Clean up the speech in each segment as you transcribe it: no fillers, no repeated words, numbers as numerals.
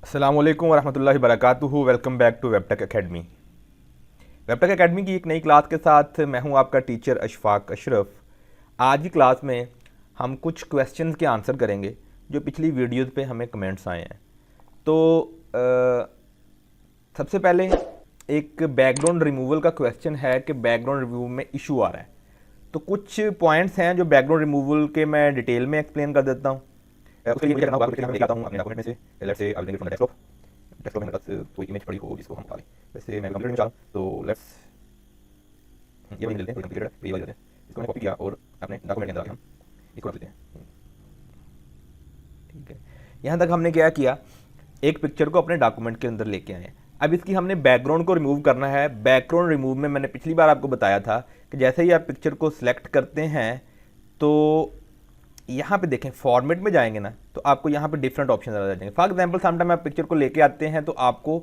अस्सलाम वालेकुम वरहमतुल्लाहि वबरकातुहू। Welcome back to वेबटेक academy. वेबटेक academy की एक नई क्लास के साथ मैं हूं आपका टीचर अशफाक अशरफ। आज की क्लास में हम कुछ क्वेश्चंस के आंसर करेंगे जो पिछली वीडियोस पे हमें कमेंट्स आए हैं। तो सबसे पहले एक बैकग्राउंड रिमूवल का क्वेश्चन है कि बैकग्राउंड रिमूवल में इशू आ रहा है। तो कुछ पॉइंट्स हैं जो बैकग्राउंड रिमूवल के मैं डिटेल में एक्सप्लेन कर देता हूँ। उसके लिए मुझे करना होगा कि मैं लेके आता हूँ अपने डॉक्यूमेंट में से। Let's say I will from desktop में मेरे पास कोई इमेज पड़ी हो जिसको हम निकालें। वैसे मैं कंप्यूटर में चाहूँ तो लेट्स ये वाली लेते हैं, कंप्यूटर ये वाली लेते हैं। इसको मैंने कॉपी किया और अपने डॉक्यूमेंट के अंदर आके हम इसको रख देते हैं। ठीक है, यहाँ तक हमने क्या किया, एक पिक्चर को अपने डॉक्यूमेंट के अंदर लेके आए। अब इसकी हमने बैकग्राउंड को रिमूव करना है। बैकग्राउंड रिमूव में मैंने पिछली बार आपको बताया था कि जैसे ही आप पिक्चर को सिलेक्ट करते हैं तो यहाँ पे देखें फॉर्मेट में जाएंगे ना, तो आपको यहाँ पे डिफरेंट ऑप्शन आ जाएंगे। फॉर एग्जांपल समटाइम आप पिक्चर को लेके आते हैं तो आपको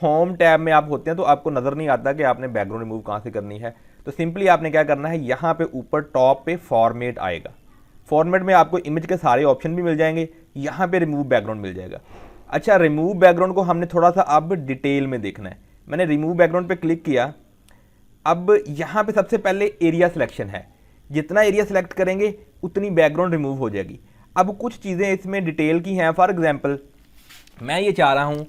होम टैब में आप होते हैं तो आपको नज़र नहीं आता कि आपने बैकग्राउंड रिमूव कहाँ से करनी है। तो सिंपली आपने क्या करना है, यहाँ पे ऊपर टॉप पे फॉर्मेट आएगा। फॉर्मेट में आपको इमेज के सारे ऑप्शन भी मिल जाएंगे, यहाँ पे रिमूव बैकग्राउंड मिल जाएगा। अच्छा, रिमूव बैकग्राउंड को हमने थोड़ा सा अब डिटेल में देखना है। मैंने रिमूव बैकग्राउंड पे क्लिक किया। अब यहाँ पे सबसे पहले एरिया सिलेक्शन है, जितना एरिया सेलेक्ट करेंगे उतनी बैकग्राउंड रिमूव हो जाएगी। अब कुछ चीज़ें इसमें डिटेल की हैं। फॉर एग्जांपल मैं ये चाह रहा हूँ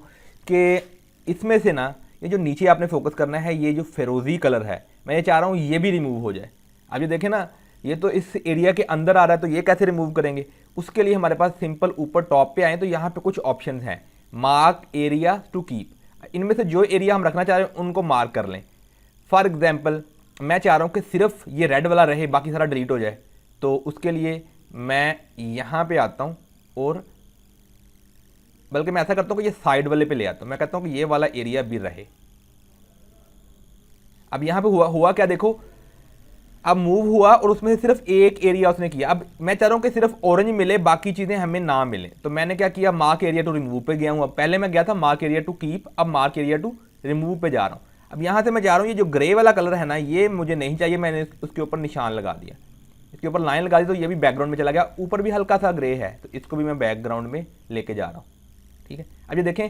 कि इसमें से ना ये जो नीचे आपने फोकस करना है, ये जो फिरोज़ी कलर है, मैं ये चाह रहा हूँ ये भी रिमूव हो जाए। अब ये देखें ना, ये तो इस एरिया के अंदर आ रहा है, तो ये कैसे रिमूव करेंगे? उसके लिए हमारे पास सिंपल ऊपर टॉप पे आए तो यहाँ पे कुछ ऑप्शन हैं, मार्क एरिया टू कीप। इनमें से जो एरिया हम रखना चाह रहे हैं उनको मार्क कर लें। फॉर एग्जाम्पल मैं चाह रहा हूँ कि सिर्फ ये रेड वाला रहे, बाकी सारा डिलीट हो जाए। तो उसके लिए मैं यहाँ पे आता हूँ और बल्कि मैं ऐसा करता हूँ कि ये साइड वाले पे ले आता हूँ। मैं कहता हूँ कि ये वाला एरिया भी रहे। अब यहाँ पे हुआ क्या देखो, अब मूव हुआ और उसमें से सिर्फ एक एरिया उसने किया। अब मैं चाह रहा हूँ कि सिर्फ ऑरेंज मिले, बाकी चीज़ें हमें ना मिले। तो मैंने क्या किया, मार्क एरिया टू रिमूव पे गया हूँ। अब पहले मैं गया था मार्क एरिया टू कीप, अब मार्क एरिया टू रिमूव पे जा रहा हूँ। अब यहाँ से मैं जा रहा हूँ, ये जो ग्रे वाला कलर है ना, ये मुझे नहीं चाहिए। मैंने उसके ऊपर निशान लगा दिया, इसके ऊपर लाइन लगा दी, तो ये भी बैकग्राउंड में चला गया। ऊपर भी हल्का सा ग्रे है, तो इसको भी मैं बैकग्राउंड में लेके जा रहा हूँ। ठीक है, अब ये देखें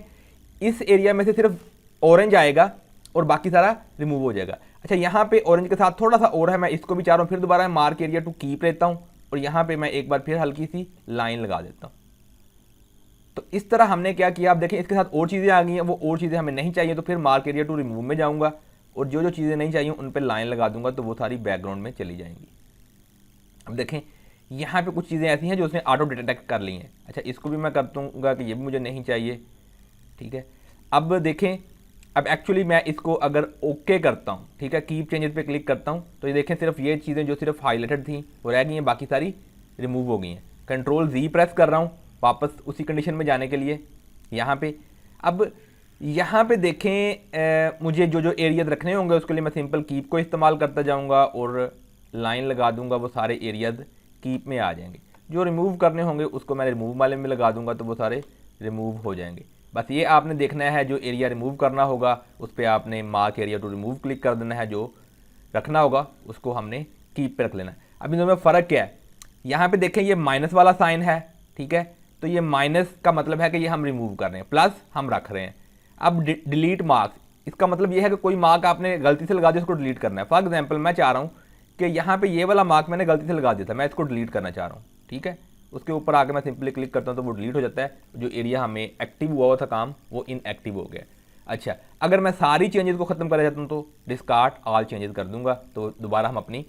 इस एरिया में से सिर्फ ऑरेंज आएगा और बाकी सारा रिमूव हो जाएगा। अच्छा, यहाँ पे ऑरेंज के साथ थोड़ा सा और है, मैं इसको भी चाह रहा हूँ। फिर दोबारा मैं मार्क एरिया टू कीप लेता हूँ और यहाँ पे मैं एक बार फिर हल्की सी लाइन लगा देता हूँ। तो इस तरह हमने क्या किया। आप देखें इसके साथ और चीज़ें आ गई हैं, वो और चीज़ें हमें नहीं चाहिए, तो फिर मार्क एरिया टू रिमूव में जाऊँगा और जो जो चीज़ें नहीं चाहिए उन पर लाइन लगा दूंगा, तो वो सारी बैकग्राउंड में चली जाएंगी। अब देखें यहाँ पे कुछ चीज़ें ऐसी हैं जो उसने ऑटो डिटेक्ट कर ली हैं। अच्छा, इसको भी मैं कर दूँगा कि ये भी मुझे नहीं चाहिए। ठीक है, अब देखें, अब एक्चुअली मैं इसको अगर ओके करता हूँ, ठीक है, कीप चेंजेस पे क्लिक करता हूँ, तो ये देखें सिर्फ ये चीज़ें जो सिर्फ हाईलाइटेड थी वो रह गई हैं, बाकी सारी रिमूव हो गई हैं। कंट्रोल Z प्रेस कर रहा हूँ वापस उसी कंडीशन में जाने के लिए यहाँ पे। अब यहाँ पे देखें मुझे जो जो एरियाज रखने होंगे उसके लिए मैं सिंपल कीप को इस्तेमाल करता जाऊँगा और लाइन लगा दूंगा, वो सारे एरियाज कीप में आ जाएंगे। जो रिमूव करने होंगे उसको मैं रिमूव वाले में लगा दूंगा, तो वो सारे रिमूव हो जाएंगे। बस ये आपने देखना है, जो एरिया रिमूव करना होगा उस पर आपने mark area to remove click कर देना है, जो रखना होगा उसको हमने कीप पे रख लेना है। अब इन दोनों में फ़र्क क्या है, यहाँ पे देखें ये माइनस वाला साइन है, ठीक है, तो ये माइनस का मतलब है कि ये हम रिमूव कर रहे हैं, प्लस हम रख रहे हैं। अब डिलीट मार्क्स, इसका मतलब ये है कि कोई मार्क आपने गलती से लगा दिया, उसको डिलीट करना है। फॉर एग्जाम्पल मैं चाह रहा हूँ कि यहाँ पे ये वाला मार्क मैंने गलती से लगा दिया था, मैं इसको डिलीट करना चाह रहा हूँ। ठीक है, उसके ऊपर आकर मैं सिंपली क्लिक करता हूँ तो वो डिलीट हो जाता है। जो एरिया हमें एक्टिव हुआ था काम, वो इनएक्टिव हो गया। अच्छा, अगर मैं सारी चेंजेस को ख़त्म करना चाहता हूँ तो डिस्कार्ड ऑल चेंजेस कर दूंगा, तो दोबारा हम अपनी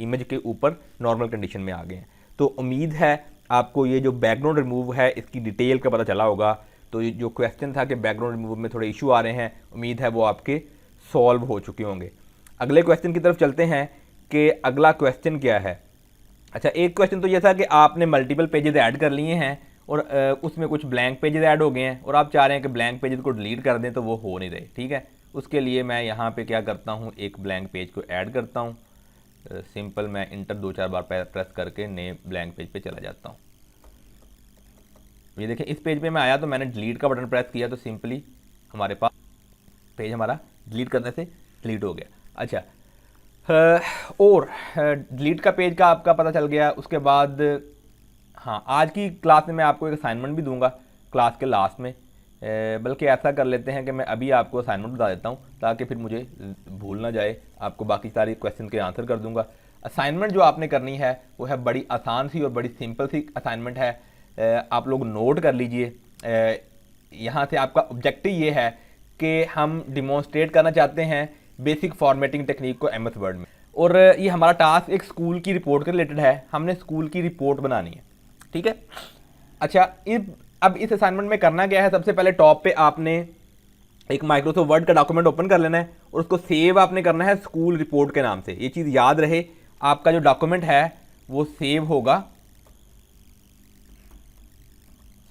इमेज के ऊपर नॉर्मल कंडीशन में आ गए हैं। तो उम्मीद है आपको ये जो बैकग्राउंड रिमूव है इसकी डिटेल का पता चला होगा। तो ये जो क्वेश्चन था कि बैकग्राउंड रिमूव में थोड़े इशू आ रहे हैं, उम्मीद है वो आपके सॉल्व हो चुके होंगे। अगले क्वेश्चन की तरफ चलते हैं कि अगला क्वेश्चन क्या है। अच्छा, एक क्वेश्चन तो ये था कि आपने मल्टीपल पेजेस ऐड कर लिए हैं और उसमें कुछ ब्लैंक पेजेस ऐड हो गए हैं और आप चाह रहे हैं कि ब्लैंक पेजेस को डिलीट कर दें, तो वो हो नहीं रहे। ठीक है, उसके लिए मैं यहाँ पे क्या करता हूँ, एक ब्लैंक पेज को ऐड करता हूँ। सिंपल मैं इंटर 2-4 बार प्रेस करके नए ब्लैंक पेज पे चला जाता हूँ। ये देखें इस पेज पे मैं आया तो मैंने डिलीट का बटन प्रेस किया, तो सिंपली हमारे पास पेज हमारा डिलीट करने से डिलीट हो गया। अच्छा, और डिलीट का पेज का आपका पता चल गया। उसके बाद हाँ, आज की क्लास में मैं आपको एक असाइनमेंट भी दूंगा क्लास के लास्ट में बल्कि ऐसा कर लेते हैं कि मैं अभी आपको असाइनमेंट बता देता हूँ ताकि फिर मुझे भूल ना जाए, आपको बाकी सारी क्वेश्चन के आंसर कर दूंगा। असाइनमेंट जो आपने करनी है वो है बड़ी आसान सी और बड़ी सिंपल सी असाइनमेंट है। आप लोग नोट कर लीजिए। यहाँ से आपका ऑब्जेक्टिव ये है कि हम डिमॉन्स्ट्रेट करना चाहते हैं बेसिक फॉर्मेटिंग टेक्निक को एमएस वर्ड में, और ये हमारा टास्क एक स्कूल की रिपोर्ट के रिलेटेड है। हमने स्कूल की रिपोर्ट बनानी है, ठीक है। अच्छा, अब इस असाइनमेंट में करना क्या है, सबसे पहले टॉप पे आपने एक माइक्रोसॉफ्ट वर्ड का डॉक्यूमेंट ओपन कर लेना है और उसको सेव आपने करना है स्कूल रिपोर्ट के नाम से। ये चीज़ याद रहे, आपका जो डॉक्यूमेंट है वो सेव होगा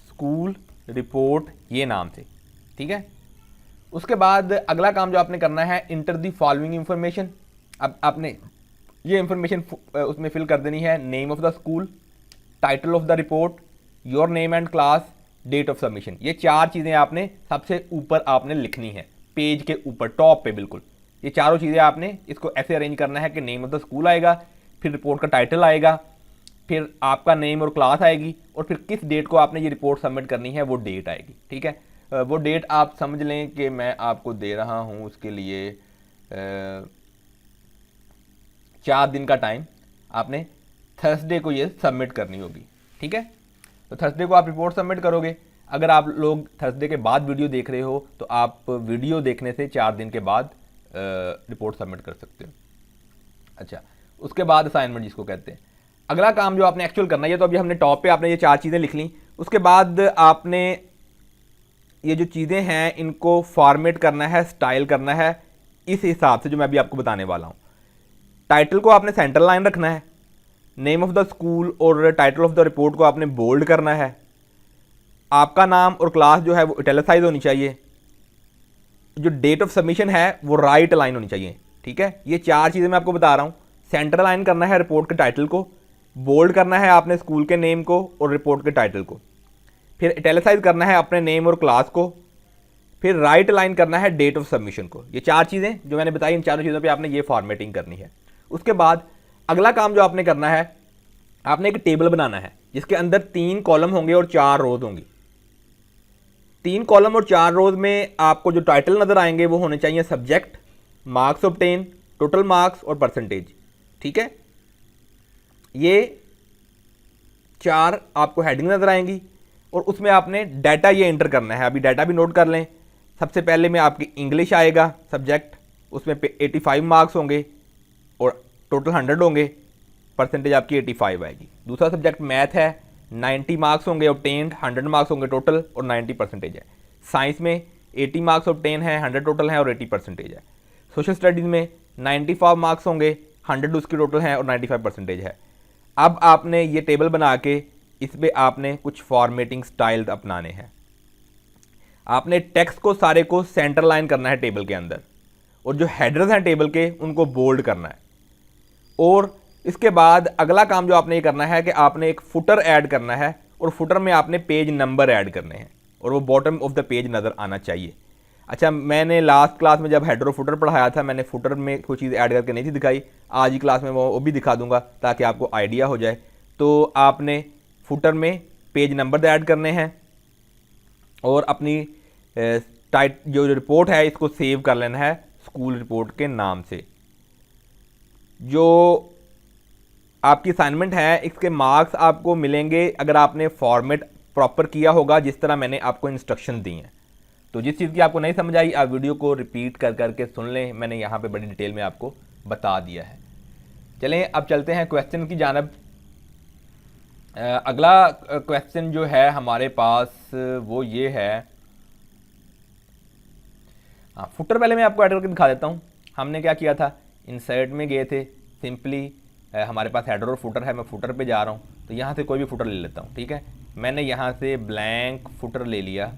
स्कूल रिपोर्ट ये नाम से, ठीक है। उसके बाद अगला काम जो आपने करना है, इंटर दी फॉलोइंग इंफॉर्मेशन। अब आपने ये इंफॉर्मेशन उसमें फिल कर देनी है। Name of the school, title of the report, your name and class, date of submission. ये 4 चीज़ें आपने सबसे ऊपर आपने लिखनी है, पेज के ऊपर टॉप पे बिल्कुल। ये चारों चीज़ें आपने इसको ऐसे अरेंज करना है कि नेम ऑफ द स्कूल आएगा, फिर रिपोर्ट का टाइटल आएगा, फिर आपका नेम और क्लास आएगी, और फिर किस डेट को आपने ये रिपोर्ट सबमिट करनी है वो डेट आएगी, ठीक है। वो डेट आप समझ लें कि मैं आपको दे रहा हूँ उसके लिए 4 दिन का टाइम। आपने थर्सडे को ये सबमिट करनी होगी, ठीक है। तो थर्सडे को आप रिपोर्ट सबमिट करोगे। अगर आप लोग थर्सडे के बाद वीडियो देख रहे हो तो आप वीडियो देखने से 4 दिन के बाद रिपोर्ट सबमिट कर सकते हो। अच्छा, उसके बाद असाइनमेंट जिसको कहते हैं। अगला काम जो आपने एक्चुअल करना है, तो अभी हमने टॉप पे आपने ये 4 चीज़ें लिख ली। उसके बाद आपने ये जो चीज़ें हैं इनको फॉर्मेट करना है, स्टाइल करना है इस हिसाब से जो मैं अभी आपको बताने वाला हूँ। टाइटल को आपने सेंटर लाइन रखना है, नेम ऑफ द स्कूल और टाइटल ऑफ द रिपोर्ट को आपने बोल्ड करना है, आपका नाम और क्लास जो है वो इटैलिसाइज होनी चाहिए, जो डेट ऑफ सबमिशन है वो राइट लाइन होनी चाहिए, ठीक है। ये 4 चीज़ें मैं आपको बता रहा हूँ। सेंटर लाइन करना है रिपोर्ट के टाइटल को, बोल्ड करना है आपने स्कूल के नेम को और रिपोर्ट के टाइटल को, फिर इटैलिसाइज करना है अपने नेम और क्लास को, फिर राइट लाइन करना है डेट ऑफ सबमिशन को। ये 4 चीज़ें जो मैंने बताई, इन चारों चीज़ों पे आपने ये फॉर्मेटिंग करनी है। उसके बाद अगला काम जो आपने करना है, आपने एक टेबल बनाना है जिसके अंदर 3 कॉलम होंगे और 4 रोज होंगी। 3 कॉलम और 4 रोज में आपको जो टाइटल नज़र आएंगे वो होने चाहिए subject, marks obtain, total marks और परसेंटेज, ठीक है। ये 4 आपको हेडिंग नज़र आएंगी और उसमें आपने डाटा ये एंटर करना है। अभी डाटा भी नोट कर लें। सबसे पहले में आपकी इंग्लिश आएगा सब्जेक्ट, उसमें 85 मार्क्स होंगे और टोटल 100 होंगे, परसेंटेज आपकी 85 आएगी। दूसरा सब्जेक्ट मैथ है, 90 मार्क्स होंगे ऑब्टेन्ड, 100 मार्क्स होंगे टोटल और 90 परसेंटेज है। साइंस में 80 मार्क्स ऑब्टेन है, 100 टोटल है और 80 परसेंटेज है। सोशल स्टडीज़ में 95 मार्क्स होंगे, 100 उसकी टोटल है और 95 परसेंटेज है। अब आपने ये टेबल बना के इस पर आपने कुछ फॉर्मेटिंग स्टाइल अपनाने हैं। आपने टेक्स्ट को सारे को सेंटर लाइन करना है टेबल के अंदर, और जो हेडर्स हैं टेबल के उनको बोल्ड करना है। और इसके बाद अगला काम जो आपने ये करना है कि आपने एक फुटर ऐड करना है और फुटर में आपने पेज नंबर ऐड करने हैं और वो बॉटम ऑफ द पेज नज़र आना चाहिए। अच्छा, मैंने लास्ट क्लास में जब हेडर और फुटर पढ़ाया था, मैंने फुटर में कोई चीज़ ऐड करके नहीं थी दिखाई। आज की क्लास में वो भी दिखा दूंगा ताकि आपको आइडिया हो जाए। तो आपने फुटर में पेज नंबर ऐड करने हैं और अपनी जो रिपोर्ट है इसको सेव कर लेना है स्कूल रिपोर्ट के नाम से। जो आपकी असाइनमेंट है इसके मार्क्स आपको मिलेंगे अगर आपने फॉर्मेट प्रॉपर किया होगा जिस तरह मैंने आपको इंस्ट्रक्शन दी हैं। तो जिस चीज़ की आपको नहीं समझ आई आप वीडियो को रिपीट कर करके सुन लें, मैंने यहाँ पे बड़ी डिटेल में आपको बता दिया है। चलें अब चलते हैं क्वेश्चन की जानब। अगला क्वेश्चन जो है हमारे पास वो ये है, हाँ फुटर पहले मैं आपको ऐड करके दिखा देता हूँ। हमने क्या किया था, इंसर्ट में गए थे, सिंपली हमारे पास हेडर और फुटर है, मैं फुटर पे जा रहा हूँ तो यहाँ से कोई भी फुटर ले लेता हूँ, ठीक है। मैंने यहाँ से ब्लैंक फुटर ले लिया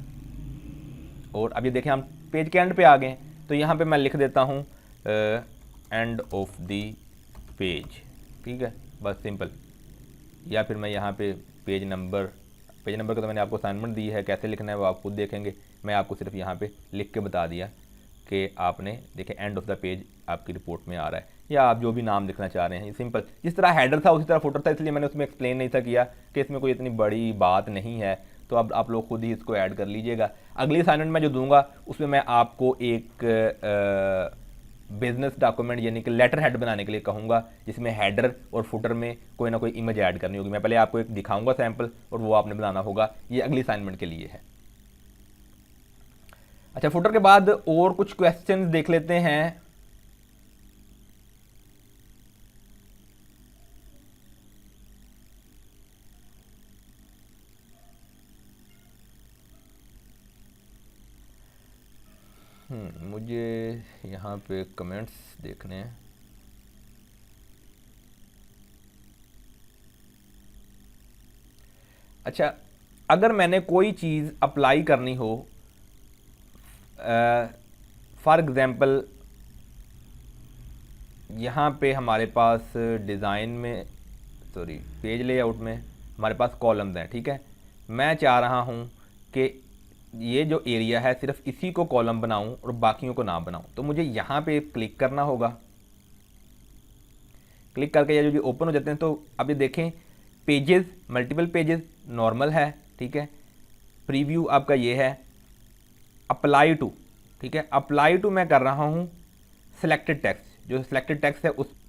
और अभी देखें हम पेज के एंड पे आ गए, तो यहाँ पे मैं लिख देता हूँ एंड ऑफ दी पेज, ठीक है, बस सिंपल। या फिर मैं यहाँ पे पेज नंबर का तो मैंने आपको असाइनमेंट दी है, कैसे लिखना है वो आप खुद देखेंगे। मैं आपको सिर्फ यहाँ पे लिख के बता दिया कि आपने देखें एंड ऑफ द पेज आपकी रिपोर्ट में आ रहा है, या आप जो भी नाम लिखना चाह रहे हैं सिंपल। जिस तरह हेडर था उसी तरह फुटर था, इसलिए मैंने उसमें एक्सप्लेन नहीं था किया कि इसमें कोई इतनी बड़ी बात नहीं है। तो अब आप लोग खुद ही इसको ऐड कर लीजिएगा। अगली असाइनमेंट मैं जो दूंगा उसमें मैं आपको एक बिजनेस डॉक्यूमेंट यानी कि लेटर हेड बनाने के लिए कहूँगा, जिसमें हेडर और फुटर में कोई ना कोई इमेज ऐड करनी होगी। मैं पहले आपको एक दिखाऊंगा सैम्पल और वो आपने बनाना होगा, ये अगली असाइनमेंट के लिए है। अच्छा, फुटर के बाद और कुछ क्वेश्चंस देख लेते हैं। मुझे यहाँ पे कमेंट्स देखने हैं। अच्छा, अगर मैंने कोई चीज़ अप्लाई करनी हो, फॉर एग्ज़ाम्पल यहाँ पे हमारे पास डिज़ाइन में सॉरी पेज लेआउट में हमारे पास कॉलम्स हैं, ठीक है। मैं चाह रहा हूँ कि ये जो एरिया है सिर्फ इसी को कॉलम बनाऊं और बाकियों को ना बनाऊं, तो मुझे यहाँ पे क्लिक करना होगा। क्लिक करके ये जो भी ओपन हो जाते हैं, तो अब ये देखें पेजेस, मल्टीपल पेजेस नॉर्मल है, ठीक है। प्रीव्यू आपका ये है, अप्लाई टू, ठीक है। अप्लाई टू मैं कर रहा हूँ सिलेक्टेड टेक्स्ट, जो सिलेक्टेड टेक्स्ट है उस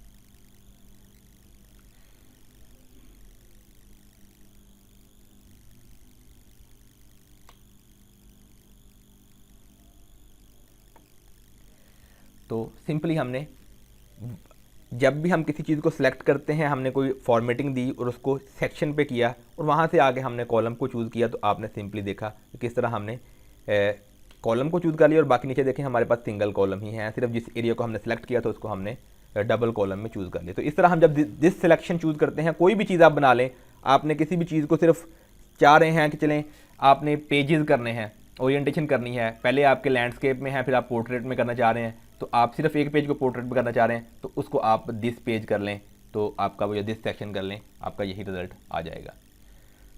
तो सिंपली हमने जब भी हम किसी चीज़ को सिलेक्ट करते हैं, हमने कोई फॉर्मेटिंग दी और उसको सेक्शन पे किया और वहाँ से आगे हमने कॉलम को चूज़ किया, तो आपने सिंपली देखा कि किस तरह हमने कॉलम को चूज़ कर लिया और बाकी नीचे देखें हमारे पास सिंगल कॉलम ही है, सिर्फ जिस एरिया को हमने सेलेक्ट किया तो उसको हमने डबल कॉलम में चूज़ कर लिया। तो इस तरह हम जब जिस सिलेक्शन चूज़ करते हैं, कोई भी चीज़ आप बना लें, आपने किसी भी चीज़ को सिर्फ चाह रहे हैं कि चलें आपने पेजेस करने हैं, ओरिएंटेशन करनी है, पहले आपके लैंडस्केप में है, फिर आप पोर्ट्रेट में करना चाह रहे हैं, तो आप सिर्फ एक पेज को पोर्ट्रेट में करना चाह रहे हैं, तो उसको आप दिस पेज कर लें, तो आपका वो दिस सेक्शन कर लें, आपका यही रिजल्ट आ जाएगा।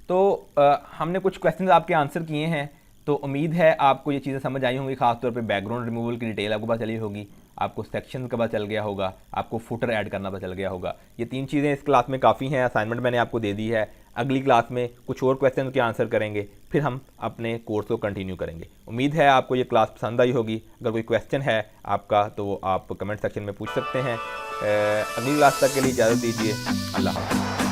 तो हमने कुछ क्वेश्चंस आपके आंसर किए हैं, तो उम्मीद है आपको ये चीज़ें समझ आई होंगी। खासतौर पे बैकग्राउंड रिमूवल की डिटेल आपको पता चली होगी, आपको सेक्शन का पता चल गया होगा, आपको फुटर ऐड करना पता चल गया होगा। ये 3 चीज़ें इस क्लास में काफ़ी हैं। असाइनमेंट मैंने आपको दे दी है, अगली क्लास में कुछ और क्वेश्चन के आंसर करेंगे, फिर हम अपने कोर्स को कंटिन्यू करेंगे। उम्मीद है आपको ये क्लास पसंद आई होगी। अगर कोई क्वेश्चन है आपका तो वो आप कमेंट सेक्शन में पूछ सकते हैं। अगली क्लास तक के लिए इजाज़त दीजिए। अल्लाह हाफ़िज़।